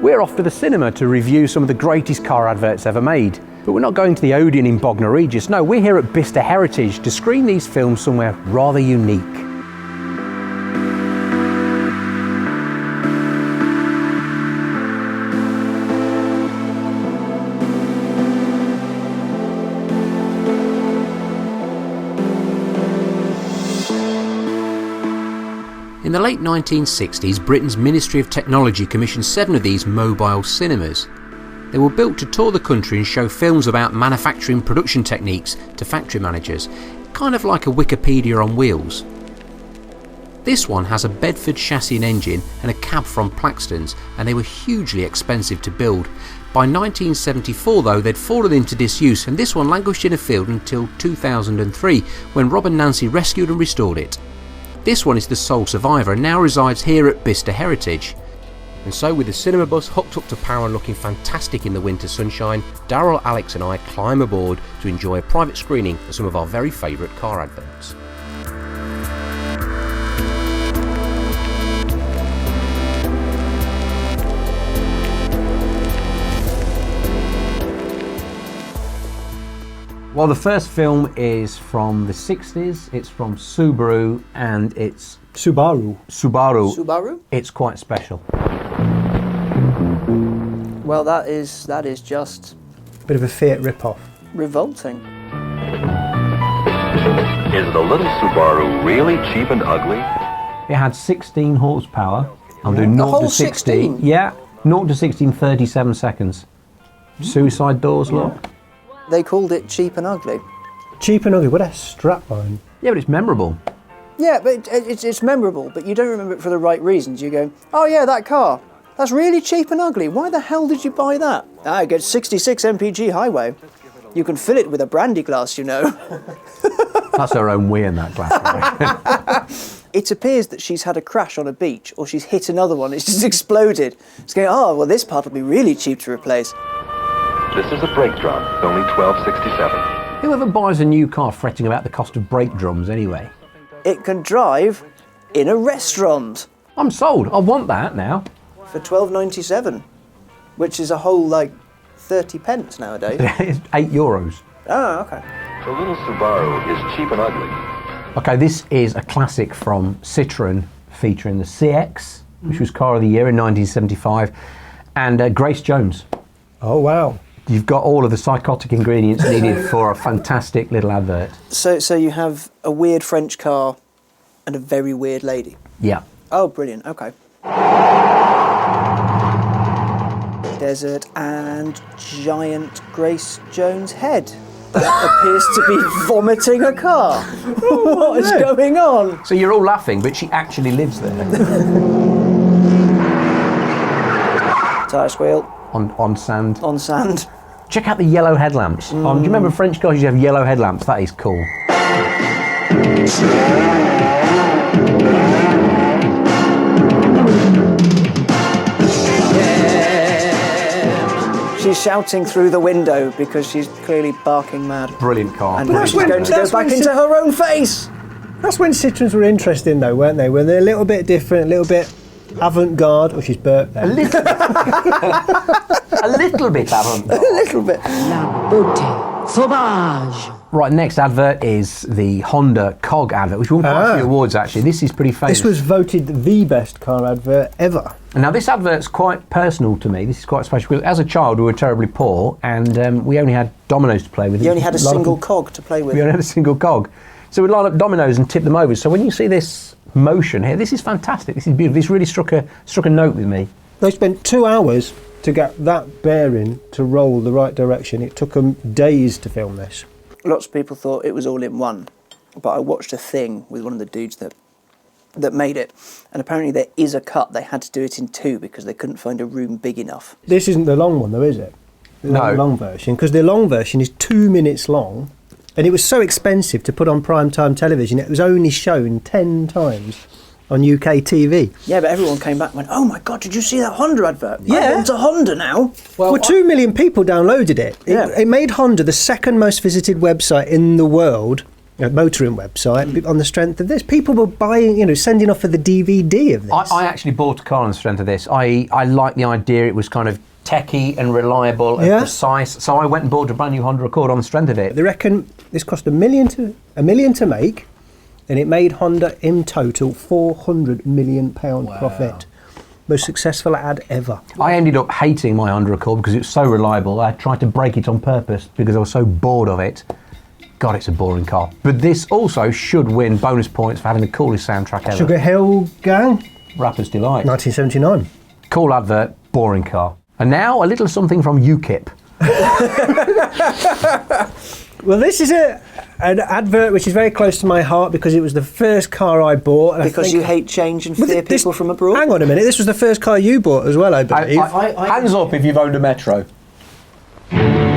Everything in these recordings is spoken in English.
We're off to the cinema to review some of the greatest car adverts ever made. But we're not going to the Odeon in Bognor Regis. No, we're here at Bicester Heritage to screen these films somewhere rather unique. In the late 1960s, Britain's Ministry of Technology commissioned 7 of these mobile cinemas. They were built to tour the country and show films about manufacturing production techniques to factory managers, kind of like a Wikipedia on wheels. This one has a Bedford chassis and engine and a cab from Plaxton's, and they were hugely expensive to build. By 1974 though, they'd fallen into disuse, and this one languished in a field until 2003, when Rob and Nancy rescued and restored it. This one is the sole survivor and now resides here at Bicester Heritage. And so, with the cinema bus hooked up to power and looking fantastic in the winter sunshine, Darryl, Alex and I climb aboard to enjoy a private screening of some of our very favourite car adverts. Well, the first film is from the 60s. It's from Subaru and it's... Subaru. Subaru? It's quite special. Well, that is just Bit of a Fiat rip-off. revolting. Is the little Subaru really cheap and ugly? It had 16 horsepower. I'm doing The 0 whole to 60. 16? Yeah, 0 to 60 in 37 seconds. Suicide doors, look. They called it cheap and ugly. Cheap and ugly, what a strapline. Yeah, but it's memorable. Yeah, but it's memorable, but you don't remember it for the right reasons. You go, oh yeah, that car. That's really cheap and ugly. Why the hell did you buy that? I get 66 mpg highway. You can fill it with a brandy glass, you know. That's her own wee in that glass. It appears that she's had a crash on a beach, or she's hit another one, it's just exploded. It's going, oh, well, this part will be really cheap to replace. This is a brake drum. It's only $12.67. Whoever buys a new car fretting about the cost of brake drums anyway? It can drive in a restaurant I'm sold. I want that now. for £12.97, which is a whole, 30 pence nowadays. It's €8. Oh, okay. The little Subaru is cheap and ugly. Okay, this is a classic from Citroën featuring the CX, which was Car of the Year in 1975, and Grace Jones. Oh, wow. You've got all of the psychotic ingredients needed for a fantastic little advert. So you have a weird French car and a very weird lady. Yeah. Oh, brilliant. Okay. Desert and giant Grace Jones head that appears to be vomiting a car. What is going on? So you're all laughing, but she actually lives there. Tyre squeal on sand. on sand. Check out the yellow headlamps. Do you remember French cars used to have yellow headlamps? That is cool. She's shouting through the window because she's clearly barking mad. Brilliant car. And Brilliant. she's going to go back into her own face. That's when Citroens were interesting though, weren't they? When they're a little bit different, a little bit avant-garde. Oh, she's burped there. A little bit avant-garde. A little bit. La beauté sauvage. Right, next advert is the Honda Cog advert, which won quite a few awards actually. This is pretty famous. This was voted the best car advert ever. Now this advert's quite personal to me. This is quite special because as a child we were terribly poor and we only had dominoes to play with. You only had a single cog to play with. We only had a single cog. So we'd line up dominoes and tip them over. So when you see this motion here, this is fantastic. This is beautiful. This really struck a note with me. They spent 2 hours to get that bearing to roll the right direction. It took them days to film this. Lots of people thought it was all in one, but I watched a thing with one of the dudes that made it, and apparently there is a cut. They had to do it in 2 because they couldn't find a room big enough. This isn't the long one though, is it? No. The long version, because the long version is 2 minutes long, and it was so expensive to put on prime time television, it was only shown 10 times on UK TV. Yeah, but everyone came back and went, oh my God, did you see that Honda advert? Yeah. I want a Honda now. Well, 2 million people downloaded it. Yeah. It made Honda the second most visited website in the world motoring website on the strength of this. People were buying, sending off for the DVD of this. I actually bought a car on the strength of this. I like the idea. It was kind of techie and reliable and precise. So I went and bought a brand new Honda Accord on the strength of it. They reckon this cost £1 million to make, and it made Honda in total £400 million profit. Most successful ad ever. I ended up hating my Honda Accord because it was so reliable. I tried to break it on purpose because I was so bored of it. God, it's a boring car. But this also should win bonus points for having the coolest soundtrack ever. Sugar Hill Gang. Rapper's Delight. 1979. Cool advert, boring car. And now a little something from UKIP. Well, this is an advert which is very close to my heart because it was the first car I bought. And Because you hate change and fear people from abroad? Hang on a minute, this was the first car you bought as well, I believe. Hands up if you've owned a Metro.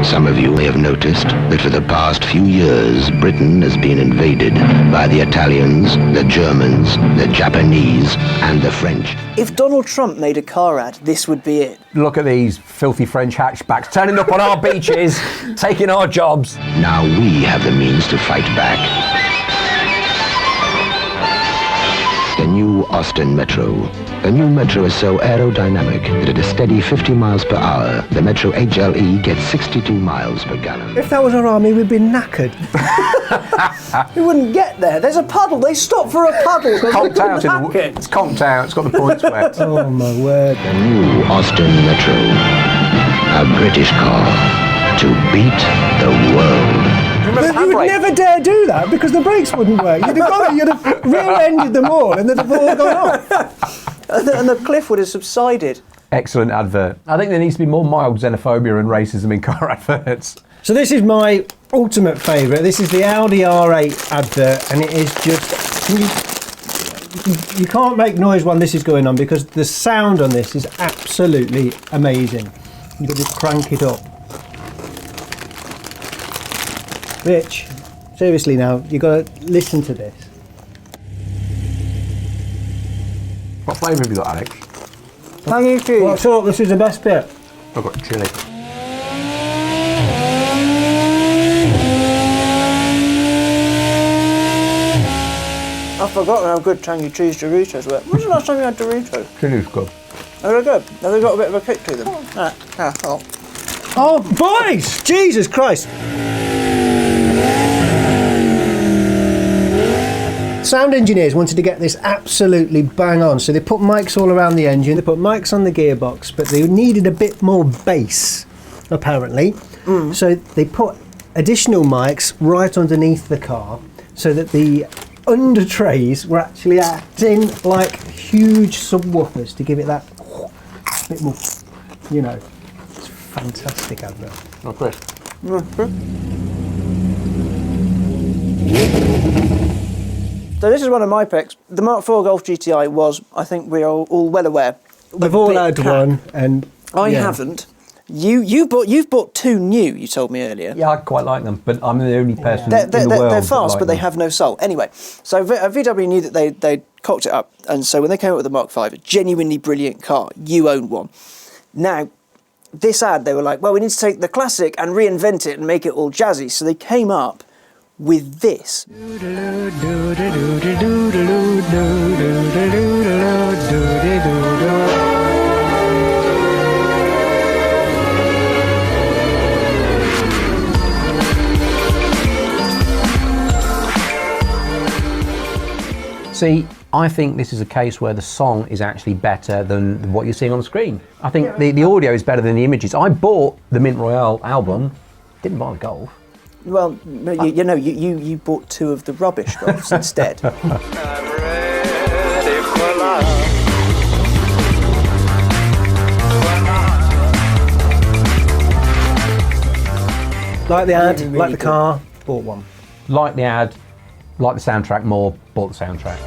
Some of you may have noticed that for the past few years, Britain has been invaded by the Italians, the Germans, the Japanese, and the French. If Donald Trump made a car ad, this would be it. Look at these filthy French hatchbacks turning up on our beaches, taking our jobs. Now we have the means to fight back. The new Austin Metro. The new Metro is so aerodynamic that at a steady 50 miles per hour, the Metro HLE gets 62 miles per gallon. If that was our army, we'd be knackered. We wouldn't get there. There's a puddle. They stop for a puddle. It's conked out. It's got the points wet. Oh my word. The new Austin Metro. A British car to beat the world. But you would never dare do that because the brakes wouldn't work. You'd have rear-ended them all and they'd have all gone off. And the cliff would have subsided. Excellent advert. I think there needs to be more mild xenophobia and racism in car adverts. So this is my ultimate favourite. This is the Audi R8 advert, and it is just... You can't make noise when this is going on because the sound on this is absolutely amazing. You can just crank it up. Rich, seriously now, you've got to listen to this. What flavour have you got, Alex? Tangy cheese. What's up? This is the best bit. I've got chilli. I've forgotten how good tangy cheese Doritos were. When's the last time you had Doritos? Chili's good. Are they good? Have they got a bit of a kick to them? Oh, boys! Jesus Christ! Sound engineers wanted to get this absolutely bang on, so they put mics all around the engine, they put mics on the gearbox, but they needed a bit more bass, apparently. So they put additional mics right underneath the car so that the under trays were actually acting like huge subwoofers to give it that bit more, it's fantastic advert. Oh, Chris. So this is one of my picks. The Mark IV Golf GTI was, I think we are all well aware. We've all had one, and I haven't. You've bought two new. You told me earlier. Yeah, I quite like them, but I'm the only person in the world. They're fast, but they them. have no soul. Anyway, so VW knew that they cocked it up, and so when they came up with the Mark V, a genuinely brilliant car, you own one. Now, this ad, they were like, well, we need to take the classic and reinvent it and make it all jazzy. So they came up with this. See, I think this is a case where the song is actually better than what you're seeing on the screen. I think the audio is better than the images. I bought the Mint Royale album, didn't buy the Golf. Well, you bought two of the rubbish Golfs instead. like the ad, really like the car, bought one. Like the ad, like the soundtrack more, bought the soundtrack.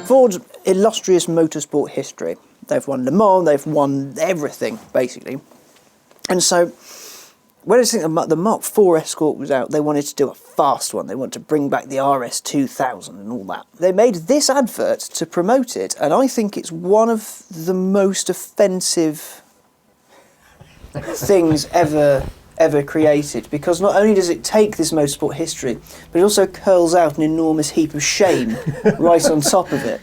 Ford's illustrious motorsport history. They've won Le Mans, they've won everything, basically. And so, when I think the Mark IV Escort was out, they wanted to do a fast one. They wanted to bring back the RS 2000 and all that. They made this advert to promote it, and I think it's one of the most offensive things ever created, because not only does it take this motorsport history, but it also curls out an enormous heap of shame right on top of it.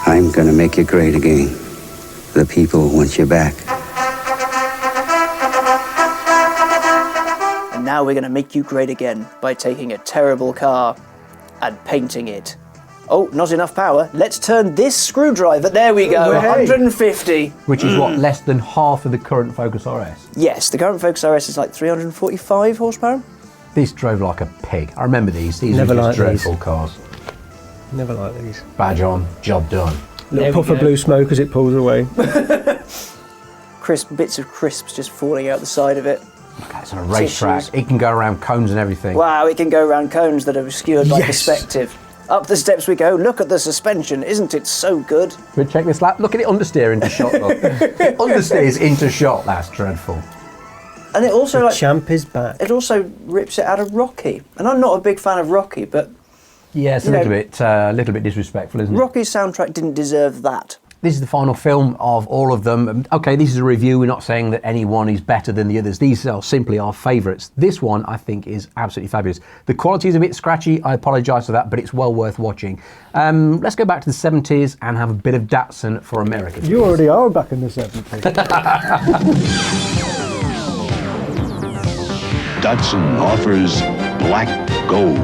I'm gonna make you great again. The people want you back. And now we're going to make you great again by taking a terrible car and painting it. Oh, not enough power. Let's turn this screwdriver. There we go, Hey. 150. Which is what, less than half of the current Focus RS? Yes, the current Focus RS is like 345 horsepower. This drove like a pig. I remember these. These Never were just liked dreadful these. cars. Never like these. Badge on, job done. Little puff of blue smoke as it pulls away. Bits of crisps just falling out the side of it. Okay, it's on a racetrack. Tissues. It can go around cones and everything. Wow, it can go around cones that are obscured by Yes. perspective. Up the steps we go. Look at the suspension. Isn't it so good? But check this lap. Look at it understeer into shot. Look. It understeers into shot. That's dreadful. And it also Champ is back. it also rips it out of Rocky. And I'm not a big fan of Rocky, but Yeah, it's a little bit disrespectful, isn't it? Rocky's soundtrack didn't deserve that. This is the final film of all of them. Okay, this is a review. We're not saying that any one is better than the others. These are simply our favourites. This one, I think, is absolutely fabulous. The quality is a bit scratchy. I apologise for that, but it's well worth watching. Let's go back to the 70s and have a bit of Datsun for America. You already are back in the 70s. Datsun offers Black Gold.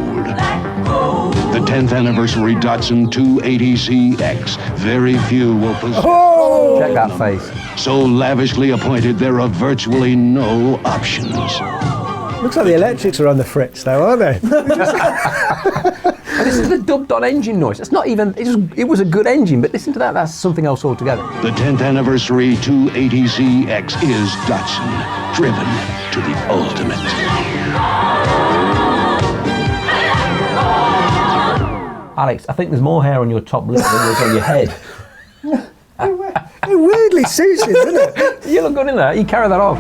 The 10th anniversary Datsun 280CX. Very few will possess. Check that face. So lavishly appointed, there are virtually no options. Looks like the electrics are on the fritz though, aren't they? And this is the dubbed-on engine noise. It's not even. It was a good engine, but listen to that. That's something else altogether. The 10th anniversary 280CX is Datsun, driven to the ultimate. Alex, I think there's more hair on your top lip than there's on your head. It weirdly suits you, doesn't it? You look good in that. You carry that off.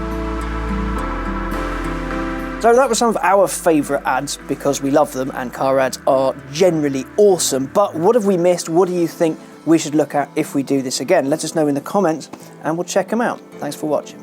So that was some of our favourite ads because we love them and car ads are generally awesome. But what have we missed? What do you think we should look at if we do this again? Let us know in the comments and we'll check them out. Thanks for watching.